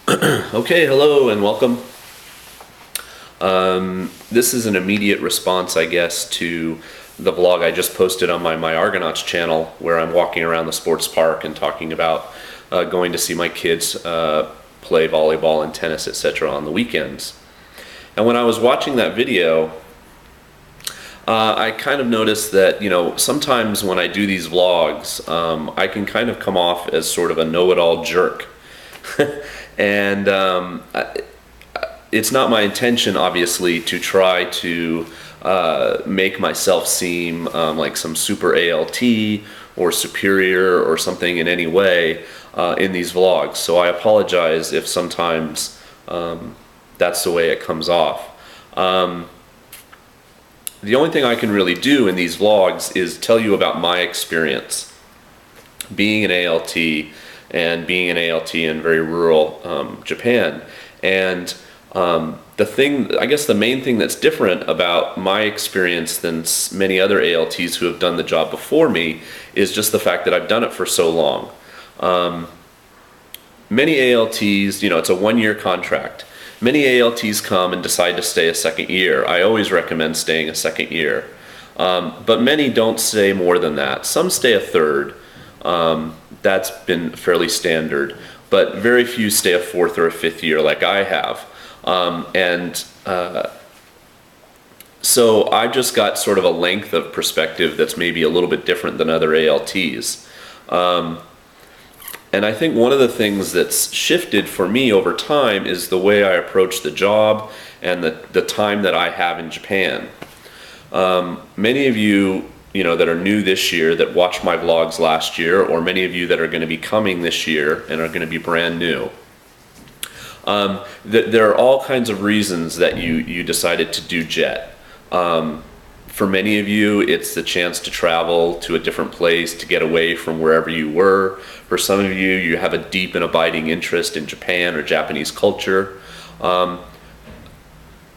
Okay, hello and welcome. This is an immediate response, I guess, to the vlog I just posted on my Myargonauts channel, where I'm walking around the sports park and talking about going to see my kids play volleyball and tennis, etc. on the weekends. And when I was watching that video, I kind of noticed that, sometimes when I do these vlogs, I can kind of come off as sort of a know-it-all jerk. And it's not my intention, obviously, to try to make myself seem like some super ALT or superior or something in any way in these vlogs. So I apologize if sometimes that's the way it comes off. The only thing I can really do in these vlogs is tell you about my experience being an ALT and being an ALT in very rural Japan. And the main thing that's different about my experience than many other ALTs who have done the job before me is just the fact that I've done it for so long. Many ALTs, it's a one-year contract. Many ALTs come and decide to stay a second year. I always recommend staying a second year. But many don't stay more than that. Some stay a third. That's been fairly standard. But very few stay a fourth or a fifth year like I have. So I've just got sort of a length of perspective that's maybe a little bit different than other ALTs. And I think one of the things that's shifted for me over time is the way I approach the job and the time that I have in Japan. Many of you, that are new this year that watched my vlogs last year, or many of you that are going to be coming this year and are going to be brand new, there are all kinds of reasons that you decided to do JET. For many of you, it's the chance to travel to a different place, to get away from wherever you were. For some of you, you have a deep and abiding interest in Japan or Japanese culture.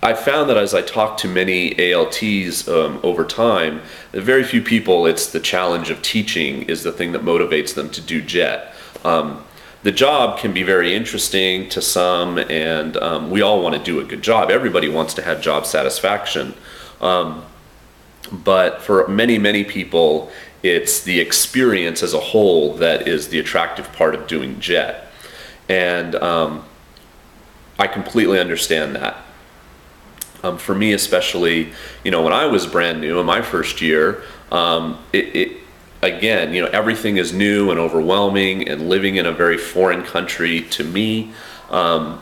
I found that as I talk to many ALTs over time, that very few people, it's the challenge of teaching is the thing that motivates them to do JET. The job can be very interesting to some, and we all want to do a good job. Everybody wants to have job satisfaction. But for many, many people, it's the experience as a whole that is the attractive part of doing JET. And I completely understand that. For me especially, when I was brand new in my first year, again, everything is new and overwhelming, and living in a very foreign country to me,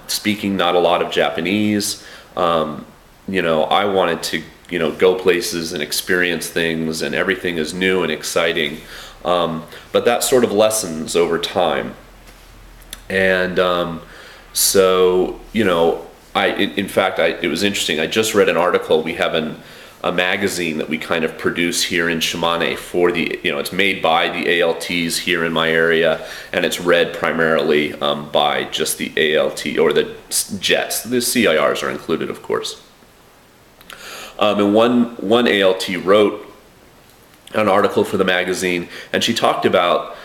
speaking not a lot of Japanese, I wanted to go places and experience things, and everything is new and exciting. But that sort of lessens over time. And it was interesting. I just read an article. We have a magazine that we kind of produce here in Shimane for it's made by the ALTs here in my area, and it's read primarily by just the ALT or the JETs. The CIRs are included, of course. And one ALT wrote an article for the magazine, and she talked about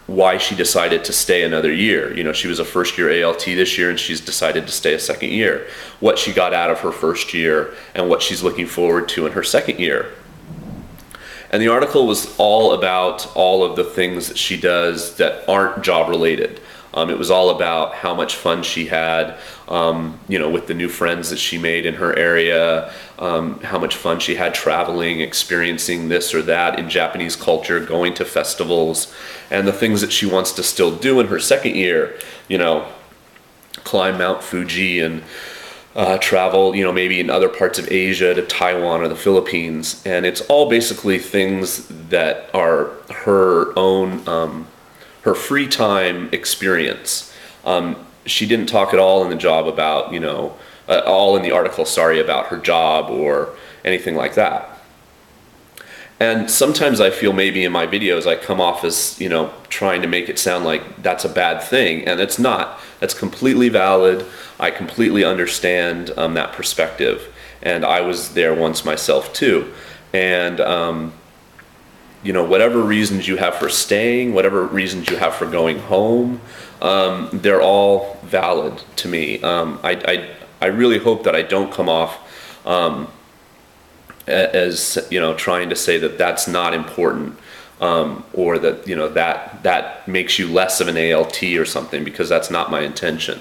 why she decided to stay another year. She was a first-year ALT this year, and she's decided to stay a second year. What she got out of her first year, and what she's looking forward to in her second year. And the article was all about all of the things that she does that aren't job-related. It was all about how much fun she had, with the new friends that she made in her area, how much fun she had traveling, experiencing this or that in Japanese culture, going to festivals, and the things that she wants to still do in her second year, climb Mount Fuji and travel, maybe in other parts of Asia to Taiwan or the Philippines. And it's all basically things that are her own her free time experience. She didn't talk at all in the job about, all in the article, about her job or anything like that. And sometimes I feel maybe in my videos I come off as, trying to make it sound like that's a bad thing, and it's not. That's completely valid. I completely understand that perspective, and I was there once myself too. And whatever reasons you have for staying, whatever reasons you have for going home, they're all valid to me. I really hope that I don't come off as trying to say that that's not important, or that that makes you less of an ALT or something, because that's not my intention.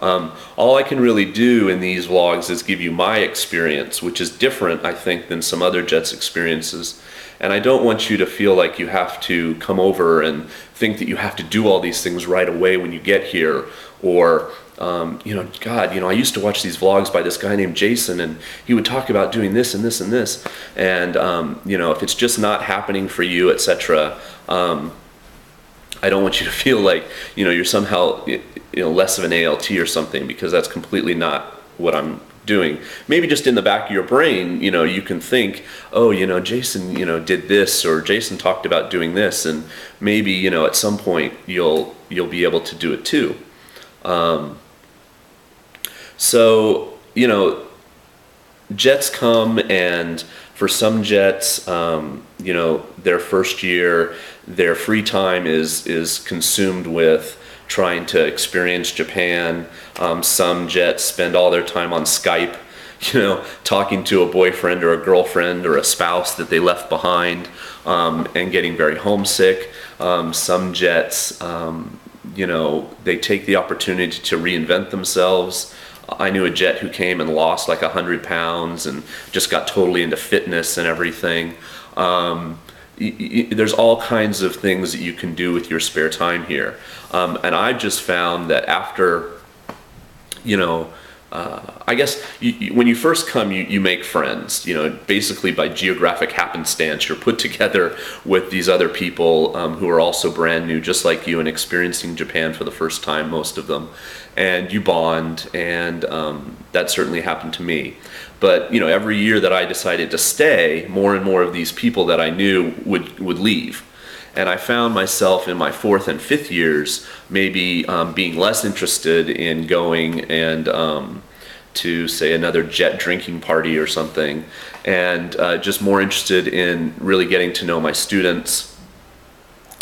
All I can really do in these vlogs is give you my experience, which is different, I think, than some other Jets experiences. And I don't want you to feel like you have to come over and think that you have to do all these things right away when you get here, or God, I used to watch these vlogs by this guy named Jason, and he would talk about doing this and this and this, and if it's just not happening for you, etc. I don't want you to feel like you're somehow less of an ALT or something, because that's completely not what I'm doing. Maybe just in the back of your brain, you can think, oh, Jason, did this, or Jason talked about doing this, and maybe at some point you'll be able to do it too. So Jets come, and for some Jets, their first year, their free time is consumed with trying to experience Japan. Some Jets spend all their time on Skype, talking to a boyfriend or a girlfriend or a spouse that they left behind, and getting very homesick. Some Jets, they take the opportunity to reinvent themselves. I knew a Jet who came and lost like 100 pounds and just got totally into fitness and everything. There's all kinds of things that you can do with your spare time here. And I've just found that after, I guess when you first come, you make friends. Basically by geographic happenstance, you're put together with these other people who are also brand new, just like you, and experiencing Japan for the first time, most of them. And you bond, and that certainly happened to me. But every year that I decided to stay, more and more of these people that I knew would leave. And I found myself in my 4th and 5th years maybe being less interested in going and to, say, another Jet drinking party or something, and just more interested in really getting to know my students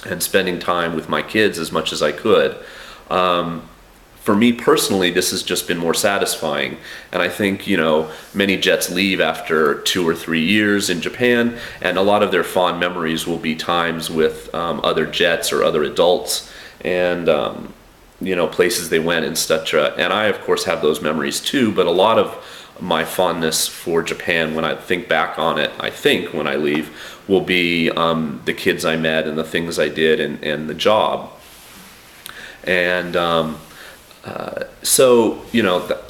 and spending time with my kids as much as I could. For me personally, this has just been more satisfying. And I think, many Jets leave after 2 or 3 years in Japan, and a lot of their fond memories will be times with other Jets or other adults, and, places they went, etc. And I, of course, have those memories too, but a lot of my fondness for Japan, when I think back on it, I think when I leave, will be the kids I met and the things I did, and the job. And so,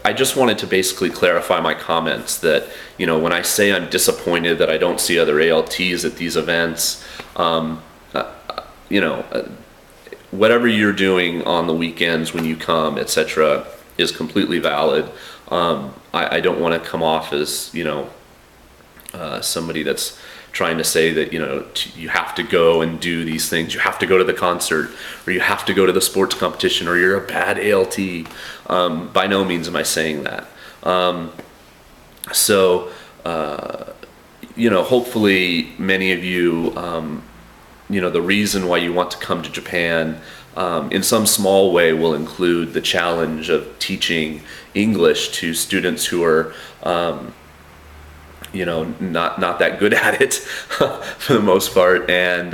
I just wanted to basically clarify my comments that, when I say I'm disappointed that I don't see other ALTs at these events, whatever you're doing on the weekends when you come, etc., is completely valid. I don't want to come off as, somebody that's trying to say that, you have to go and do these things. You have to go to the concert, or you have to go to the sports competition, or you're a bad ALT. By no means am I saying that. Hopefully many of you, the reason why you want to come to Japan, in some small way, will include the challenge of teaching English to students who are, not that good at it for the most part, and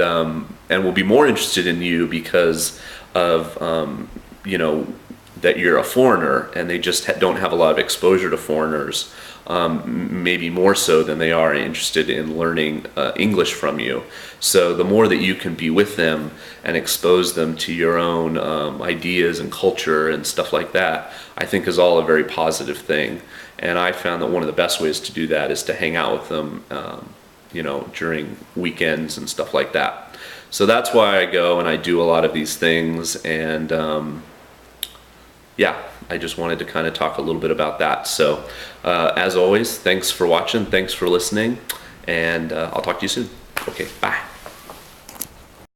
will be more interested in you because of, that you're a foreigner, and they just don't have a lot of exposure to foreigners, maybe more so than they are interested in learning English from you. So the more that you can be with them and expose them to your own ideas and culture and stuff like that, I think is all a very positive thing. And I found that one of the best ways to do that is to hang out with them, during weekends and stuff like that. So that's why I go and I do a lot of these things. And I just wanted to kind of talk a little bit about that. So as always, thanks for watching, thanks for listening, and I'll talk to you soon. Okay, bye.